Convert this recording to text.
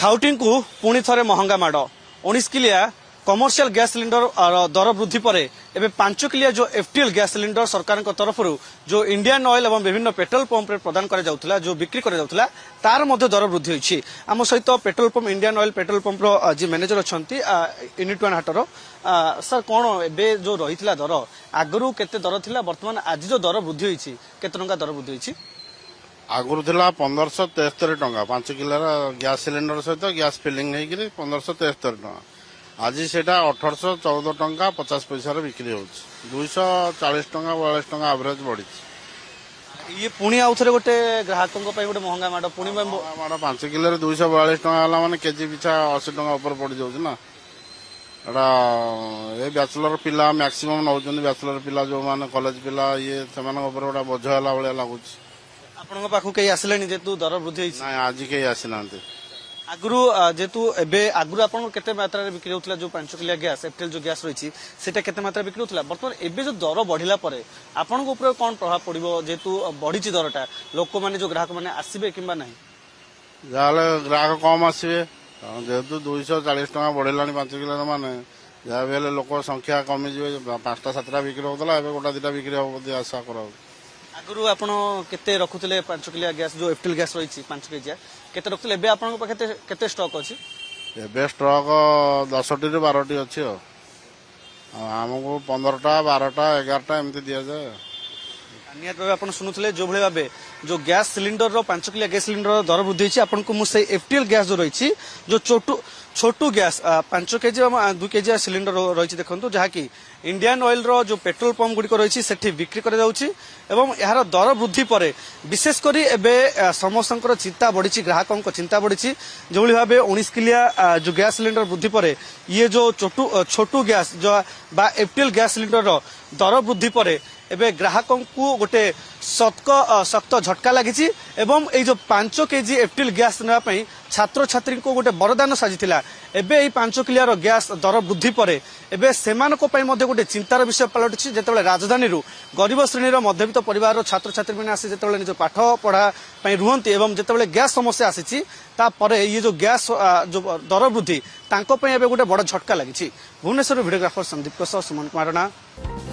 खाउटी को पुणी थे महंगा माड़ 19 किलिया कमर्शियल गैस सिलिंडर दर वृद्धि पर एवं 5 किलिया जो एफटीएल गैस सिलिंडर सरकार तरफ जो इंडियन ऑयल और विभिन्न पेट्रोल पंप प्रदान करा जो बिक्री करा तार दर वृद्धि होती आम सहित petrol pump Indian Oil petrol pump जी मैनेजर अच्छा यूनिट वन हाटर सर कौन एबे जो रही दर आगु केते दर थिला वर्तमान आज जो दर वृद्धि होती केते टंका दर वृद्धि होती आगुरी था 1573 टंका 5 किलोर गैस सिलिंडर सहित गैस फिलिंग होकर 1573 टंका आज से 1814 टंका 50 पैसा बिक्री हो 240 टंका 42 टंका एवरेज बढ़ी ये पुणी आउ थे गोटे ग्राहकों गोटे महंगा माड़ पुणी माड़ 5 किलो 242 टंका है माने केजी पिछा 80 टंका ऊपर पड़ जाऊँ ना एटा ये बैचलर पिला मैक्सिमम नौ बैचलर पिला जो माने कॉलेज पिला ये गोटे बोझ है भाया लगुच आपण पाखु कई आसिले जेतु दर वृद्धि ना आज कई आसीना आगु जेतु एबे आगु आपन केते मात्रा रे बिक्री होतला जो 5 किलिया गैस एफटेल जो गैस रही सेटा केते मात्रा बिक्री होतला वर्तमान एबे जो दर बढ़िला परे आपन को ऊपर कोन प्रभाव पड़िबो जेतु बढ़िची दरटा लोक माने जो ग्राहक माने आसीबे किबा नाही जाले ग्राहक कम आसीबे जेतु 240 टका बढ़िलानी 5 किलो माने जा बेले लोक संख्या कमी जिवे 5टा 7टा बिक्री होतला एबे गोटा 2टा बिक्री हो बोली आशा करा आगु आप रखुले 5 किलिया गैस जो एफटेल गैस रही 5 केजिया केते रखुले एबे आपन पाखे केते स्टॉक अछि एबे स्टॉक 10टी रे 12टी अछि हमको 15टा 12टा 11टा एमती दिया जाए नियत भाव आप शुणुले जो भाई भाव जो गैस सिलिंडर 5 किलिया गैस सिलिंडर दर वृद्धि होती आपको मुझे एफटीएल गैस जो रही जो छोटू गैस 5 केजी 2 केजी सिलिंडर रही देखो जहाँकि इंडियन ऑयल रो जो पेट्रोल पंप गुड़िक रही सेठी बिक्री कर यार दर वृद्धि पर विशेषकर एवं समस्त चिंता बढ़ी ग्राहकों चिंता बढ़ी जो भाव 19 किलिया जो गैस सिलिंडर वृद्धि पर ये जो छोटू गैस जो एफटीएल गैस सिलिंडर दर वृद्धि पर एबे ग्राहकों को गोटे सख्त झटका लगी एवं ये जो 5 केजी एफटीएल गैस नापी छात्र छात्री को गोटे वरदान साजिला एबे 5 किलियार गैस दर वृद्धि पर एबे सेमानक पई मध्ये गोटे चिंतार विषय पलटि जेतेबेले राजधानी गरीब श्रेणी मध्यवित्त परिवार छात्र छात्री मैंने आसी जेतेबेले निज पाठ पढ़ा रुहंती एवं जेतेबेले गैस समस्या आसी तापरे ये जो गैस जो दर वृद्धि तांको पई एबे गोटे बड़ झटका लगी भुवनेश्वर भिडियोग्राफर संदीप सुमन कुमार राणा।